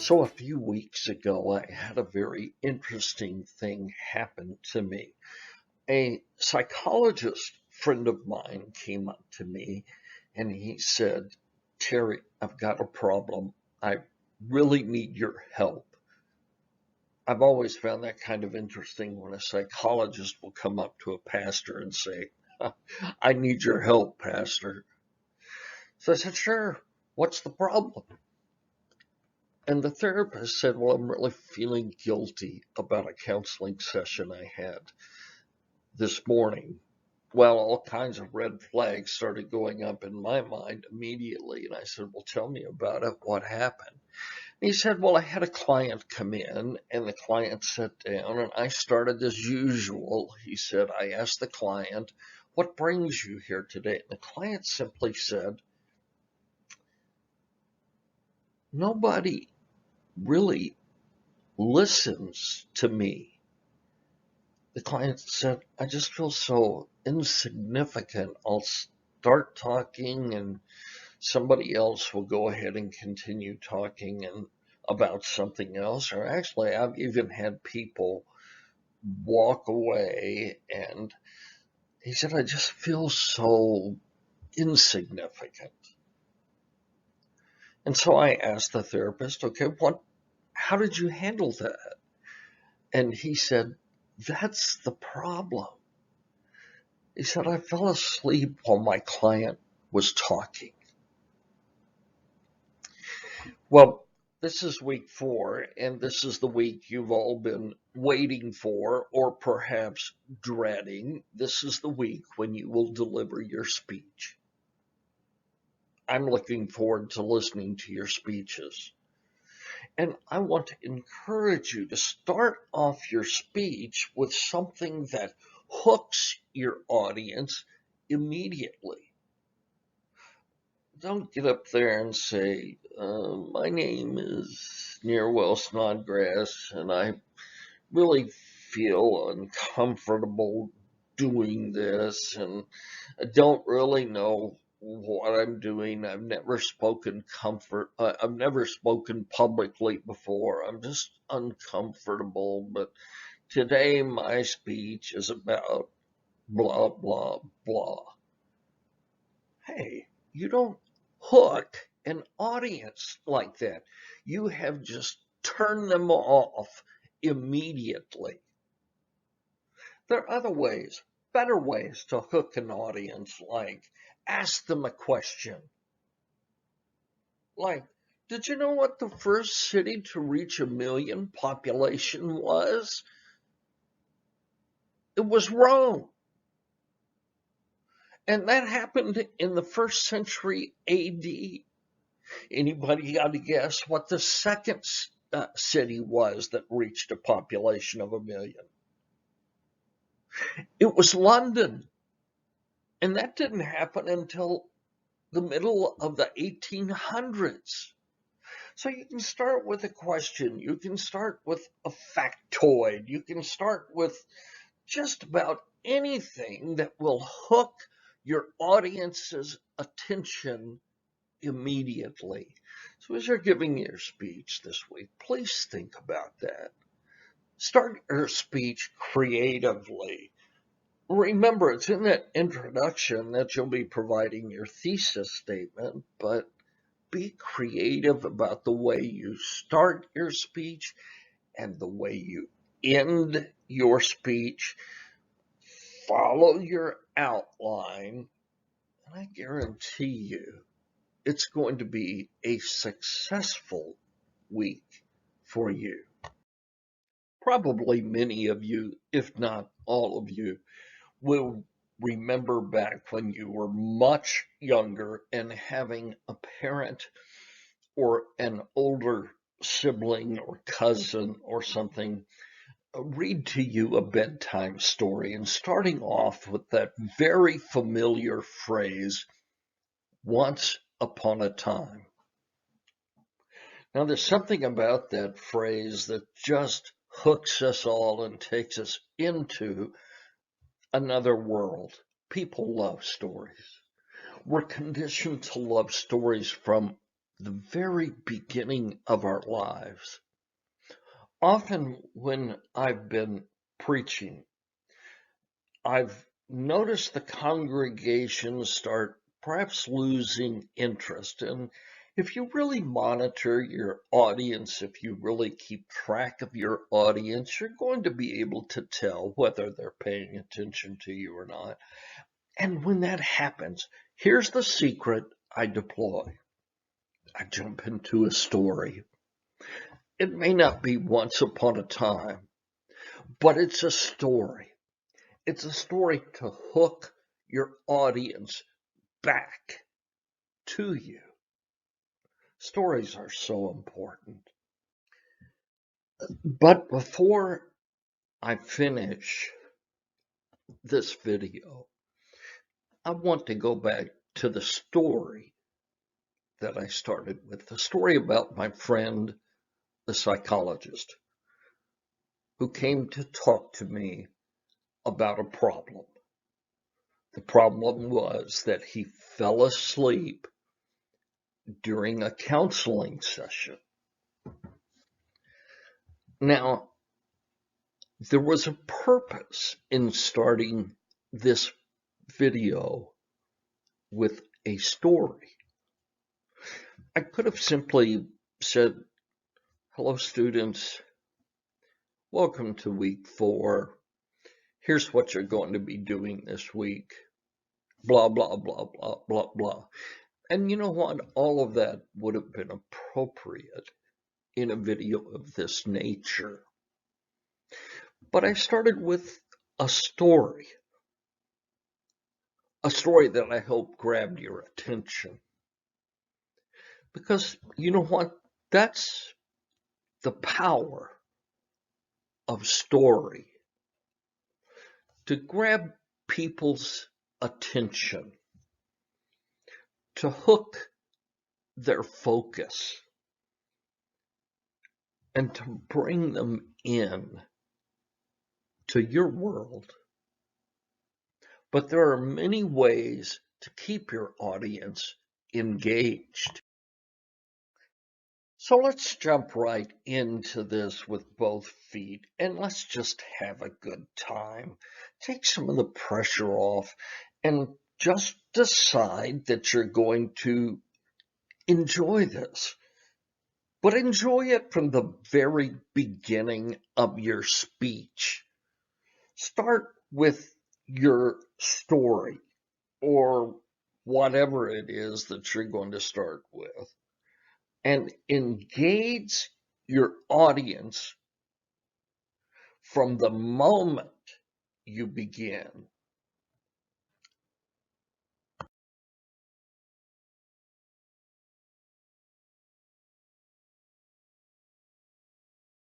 So a few weeks ago, I had a very interesting thing happen to me. A psychologist friend of mine came up to me and he said, Terry, I've got a problem. I really need your help. I've always found that kind of interesting when a psychologist will come up to a pastor and say, I need your help, pastor. So I said, sure. What's the problem? And the therapist said, well, I'm really feeling guilty about a counseling session I had this morning. Well, all kinds of red flags started going up in my mind immediately. And I said, well, tell me about it. What happened? And he said, well, I had a client come in and the client sat down and I started as usual. He said, I asked the client, what brings you here today? And the client simply said, nobody really listens to me. The client said, I just feel so insignificant. I'll start talking and somebody else will go ahead and continue talking and about something else. Or actually, I've even had people walk away and he said, I just feel so insignificant. And so I asked the therapist, okay, how did you handle that? And he said, that's the problem. He said, I fell asleep while my client was talking. Well, this is week 4, and this is the week you've all been waiting for, or perhaps dreading. This is the week when you will deliver your speech. I'm looking forward to listening to your speeches. And I want to encourage you to start off your speech with something that hooks your audience immediately. Don't get up there and say, my name is Nearwell Snodgrass, and I really feel uncomfortable doing this, and I don't really know what I'm doing. I've never spoken publicly before. I'm just uncomfortable, but today my speech is about blah, blah, blah. Hey, you don't hook an audience like that. You have just turned them off immediately. There are other ways, better ways to hook an audience, like ask them a question. Like, did you know what the first city to reach 1 million population was? It was Rome. And that happened in the 1st century AD. Anybody got to guess what the second city was that reached a population of 1 million? It was London. And that didn't happen until the middle of the 1800s. So you can start with a question. You can start with a factoid. You can start with just about anything that will hook your audience's attention immediately. So as you're giving your speech this week, please think about that. Start your speech creatively. Remember, it's in that introduction that you'll be providing your thesis statement, but be creative about the way you start your speech and the way you end your speech. Follow your outline, and I guarantee you it's going to be a successful week for you. Probably many of you, if not all of you, will remember back when you were much younger and having a parent or an older sibling or cousin or something read to you a bedtime story and starting off with that very familiar phrase, once upon a time. Now, there's something about that phrase that just hooks us all and takes us into another world. People love stories. We're conditioned to love stories from the very beginning of our lives. Often when I've been preaching, I've noticed the congregation start perhaps losing interest. And if you really monitor your audience, if you really keep track of your audience, you're going to be able to tell whether they're paying attention to you or not. And when that happens, here's the secret I deploy. I jump into a story. It may not be once upon a time, but it's a story. It's a story to hook your audience back to you. Stories are so important. But before I finish this video, I want to go back to the story that I started with, the story about my friend, the psychologist, who came to talk to me about a problem. The problem was that he fell asleep during a counseling session. Now, there was a purpose in starting this video with a story. I could have simply said, hello students, welcome to week 4. Here's what you're going to be doing this week. Blah, blah, blah, blah, blah, blah. And you know what? All of that would have been appropriate in a video of this nature. But I started with a story that I hope grabbed your attention. Because you know what? That's the power of story. To grab people's attention, to hook their focus, and to bring them in to your world. But there are many ways to keep your audience engaged. So let's jump right into this with both feet and let's just have a good time. Take some of the pressure off and just decide that you're going to enjoy this. But enjoy it from the very beginning of your speech. Start with your story or whatever it is that you're going to start with, and engage your audience from the moment you begin.